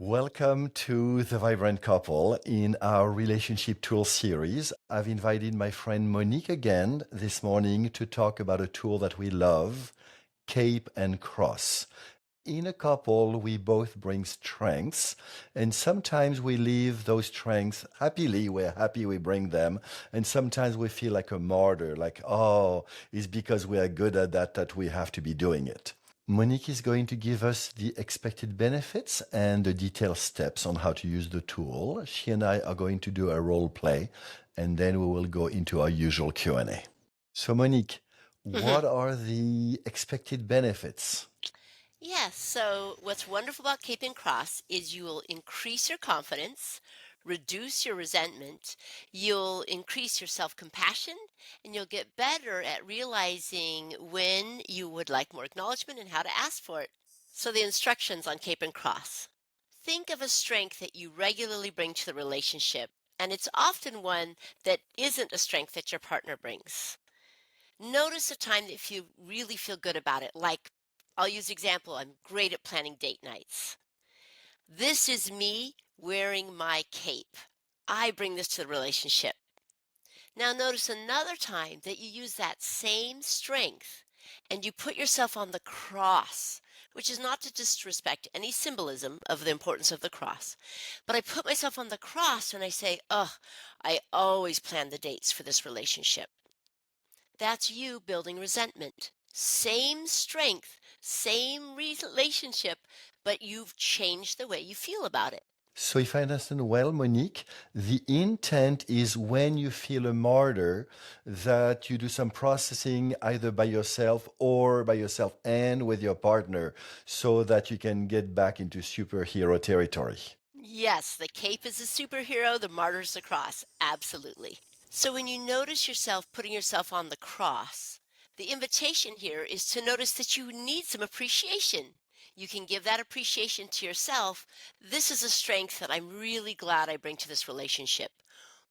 Welcome to The Vibrant Couple in our relationship tool series. I've invited my friend Monique again this morning to talk about a tool that we love, Cape and Cross. In a couple, we both bring strengths, and sometimes we leave those strengths happily. We're happy we bring them, and sometimes we feel like a martyr, like, oh, it's because we are good at that we have to be doing it. Monique is going to give us the expected benefits and the detailed steps on how to use the tool. She and I are going to do a role play, and then we will go into our usual Q&A. So, Monique, hmm what are the expected benefits? Yes. So, what's wonderful about Cape and Cross is you will increase your confidence, reduce your resentment, you'll increase your self compassion, and you'll get better at realizing when you would like more acknowledgement and how to ask for it. So, the instructions on Cape and Cross. Think of a strength that you regularly bring to the relationship, and it's often one that isn't a strength that your partner brings. Notice a time that you really feel good about it. Like, I'll use example, I'm great at planning date nights. This is me wearing my cape. I bring this to the relationship. Now notice another time that you use that same strength and you put yourself on the cross, which is not to disrespect any symbolism of the importance of the cross. But I put myself on the cross and I say, oh, I always plan the dates for this relationship. That's you building resentment. Same strength, same relationship, but you've changed the way you feel about it. So, if I understand well, Monique, the intent is when you feel a martyr that you do some processing either by yourself and with your partner so that you can get back into superhero territory. Yes, the cape is a superhero, the martyr's the cross. Absolutely. So when you notice yourself putting yourself on the cross, the invitation here is to notice that you need some appreciation. You can give that appreciation to yourself. This is a strength that I'm really glad I bring to this relationship.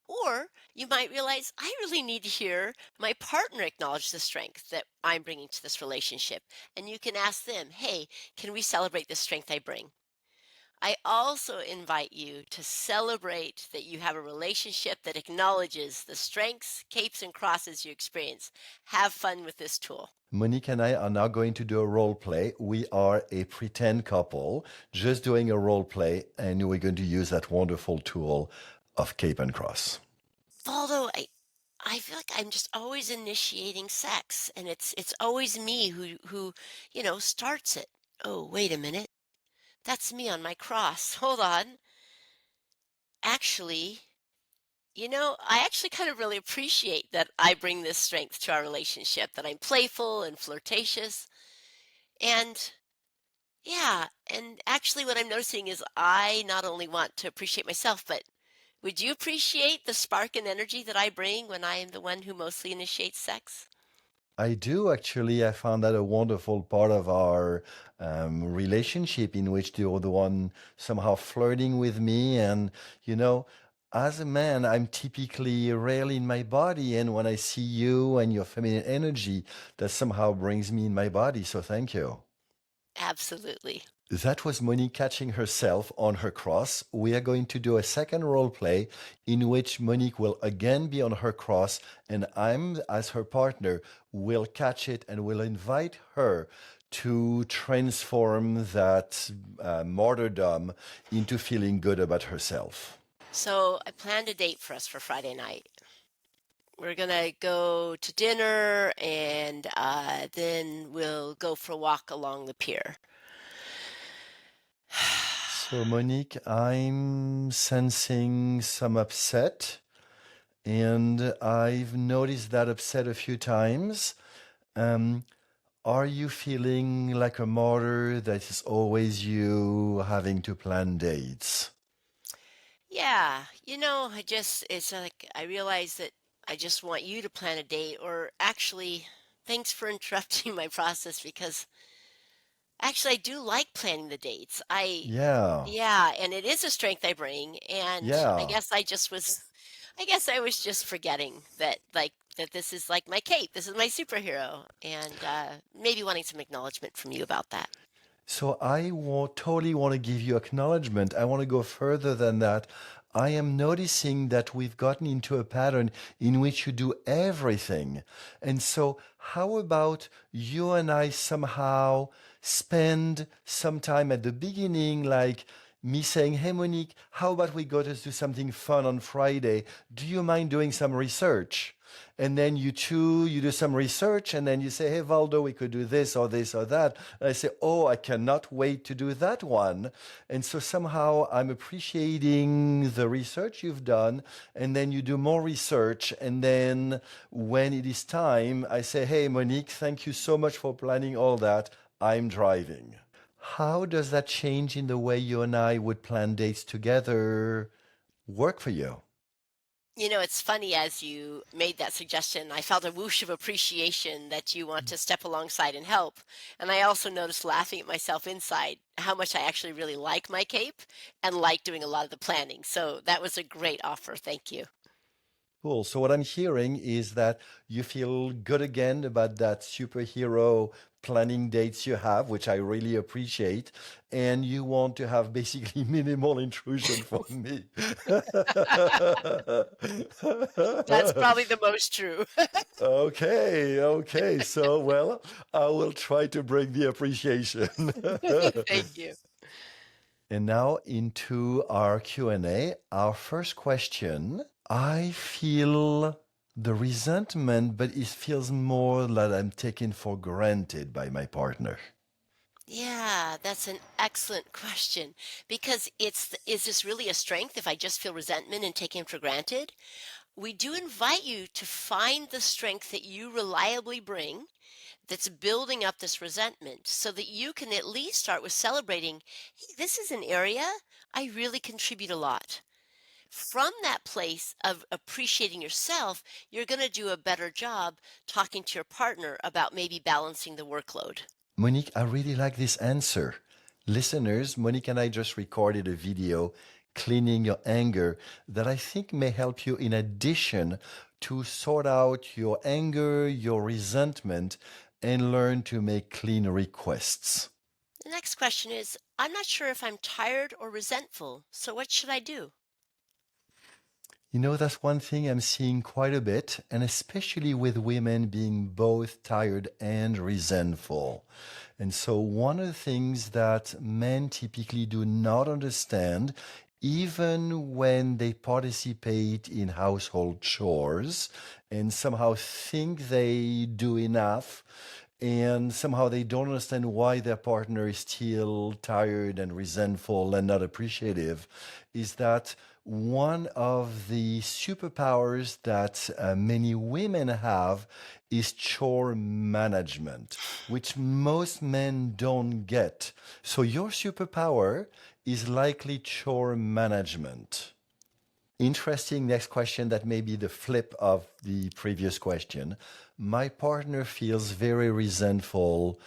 Or you might realize I really need to hear my partner acknowledge the strength that I'm bringing to this relationship. And you can ask them, hey, can we celebrate the strength I bring? I also invite you to celebrate that you have a relationship that acknowledges the strengths, capes, and crosses you experience. Have fun with this tool. Monique and I are now going to do a role play. We are a pretend couple, just doing a role play, and we're going to use that wonderful tool of Cape and Cross. Although I feel like I'm just always initiating sex, and it's always me who starts it. Oh, wait a minute. That's me on my cross. Hold on. Actually, I actually kind of really appreciate that I bring this strength to our relationship, that I'm playful and flirtatious. And yeah, and actually, what I'm noticing is I not only want to appreciate myself, but would you appreciate the spark and energy that I bring when I am the one who mostly initiates sex? I do actually. I found that a wonderful part of our relationship in which you're the one somehow flirting with me. And, you know, as a man, I'm typically rarely in my body. And when I see you and your feminine energy, that somehow brings me in my body. So thank you. Absolutely. That was Monique catching herself on her cross. We are going to do a second role play in which Monique will again be on her cross, and I'm, as her partner, will catch it and will invite her to transform that martyrdom into feeling good about herself. So I planned a date for us for Friday night. We're gonna go to dinner and then we'll go for a walk along the pier. So, Monique, I'm sensing some upset, and I've noticed that upset a few times. Um, Are you feeling like a martyr that is always you having to plan dates? Yeah, it's like I realize that I just want you to plan a date, or actually, thanks for interrupting my process because actually I do like planning the dates. Yeah, Yeah, and it is a strength I bring, and yeah. I guess I was just forgetting that this is like my cape, this is my superhero, and maybe wanting some acknowledgement from you about that. So totally want to give you acknowledgement. I want to go further than that. I am noticing that we've gotten into a pattern in which you do everything. And so, how about you and I somehow spend some time at the beginning, like me saying, "Hey, Monique, how about we go to do something fun on Friday? Do you mind doing some research?" And then you do some research, and then you say, "Hey, Valdo, we could do this or this or that." And I say, "Oh, I cannot wait to do that one." And so somehow I'm appreciating the research you've done, and then you do more research. And then when it is time, I say, "Hey, Monique, thank you so much for planning all that. I'm driving." How does that change in the way you and I would plan dates together work for you? You know, it's funny as you made that suggestion, I felt a whoosh of appreciation that you want to step alongside and help. And I also noticed laughing at myself inside how much I actually really like my cape and like doing a lot of the planning. So that was a great offer. Thank you. Cool. So what I'm hearing is that you feel good again about that superhero planning dates you have, which I really appreciate, and you want to have basically minimal intrusion from me. That's probably the most true. Okay, okay. So, well, I will try to bring the appreciation. Thank you. And now into our Q&A. Our first question, I feel the resentment, but it feels more that I'm taken for granted by my partner. Yeah, that's an excellent question because is this really a strength if I just feel resentment and take him for granted? We do invite you to find the strength that you reliably bring that's building up this resentment so that you can at least start with celebrating, hey, this is an area I really contribute a lot. From that place of appreciating yourself, you're going to do a better job talking to your partner about maybe balancing the workload. Monique, I really like this answer. Listeners, Monique and I just recorded a video, Cleaning Your Anger, that I think may help you in addition to sort out your anger, your resentment, and learn to make clean requests. The next question is, I'm not sure if I'm tired or resentful, so what should I do? You know, that's one thing I'm seeing quite a bit, and especially with women being both tired and resentful. And so, one of the things that men typically do not understand, even when they participate in household chores and somehow think they do enough, and somehow they don't understand why their partner is still tired and resentful and not appreciative, is that one of the superpowers that many women have is chore management, which most men don't get. So your superpower is likely chore management. Interesting next question that may be the flip of the previous question. My partner feels very resentful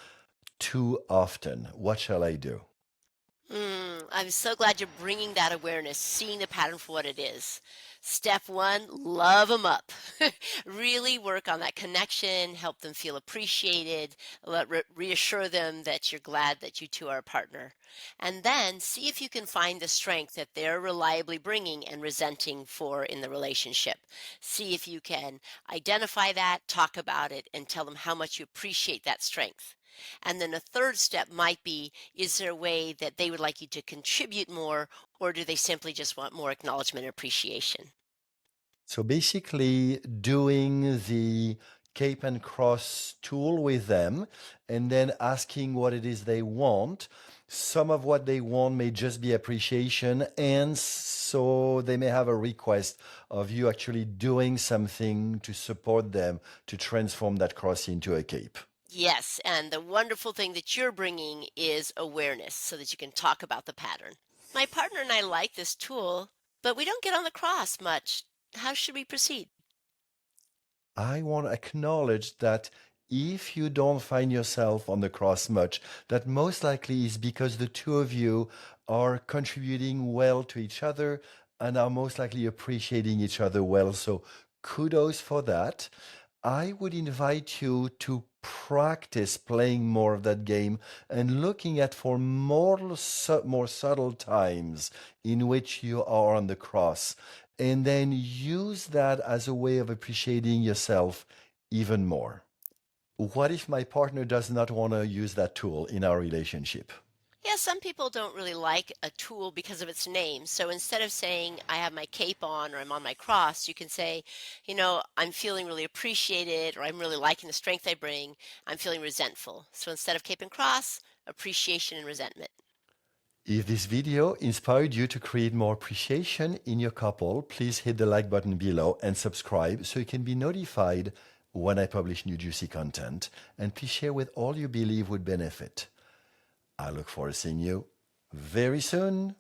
too often. What shall I do? I'm so glad you're bringing that awareness, seeing the pattern for what it is. Step one, love them up. Really work on that connection, help them feel appreciated, reassure them that you're glad that you two are a partner. And then see if you can find the strength that they're reliably bringing and resenting for in the relationship. See if you can identify that, talk about it, and tell them how much you appreciate that strength. And then a third step might be, is there a way that they would like you to contribute more, or do they simply just want more acknowledgement and appreciation? So basically, doing the Cape and Cross tool with them and then asking what it is they want. Some of what they want may just be appreciation, and so they may have a request of you actually doing something to support them to transform that cross into a cape. Yes, and the wonderful thing that you're bringing is awareness so that you can talk about the pattern. My partner and I like this tool, but we don't get on the cross much. How should we proceed? I want to acknowledge that if you don't find yourself on the cross much, that most likely is because the two of you are contributing well to each other and are most likely appreciating each other well. So kudos for that. I would invite you to practice playing more of that game and looking at for more subtle times in which you are on the cross, and then use that as a way of appreciating yourself even more. What if my partner does not want to use that tool in our relationship? Yeah, some people don't really like a tool because of its name. So instead of saying, I have my cape on or I'm on my cross, you can say, I'm feeling really appreciated or I'm really liking the strength I bring. I'm feeling resentful. So instead of cape and cross, appreciation and resentment. If this video inspired you to create more appreciation in your couple, please hit the like button below and subscribe so you can be notified when I publish new juicy content. And please share with all you believe would benefit. I look forward to seeing you very soon.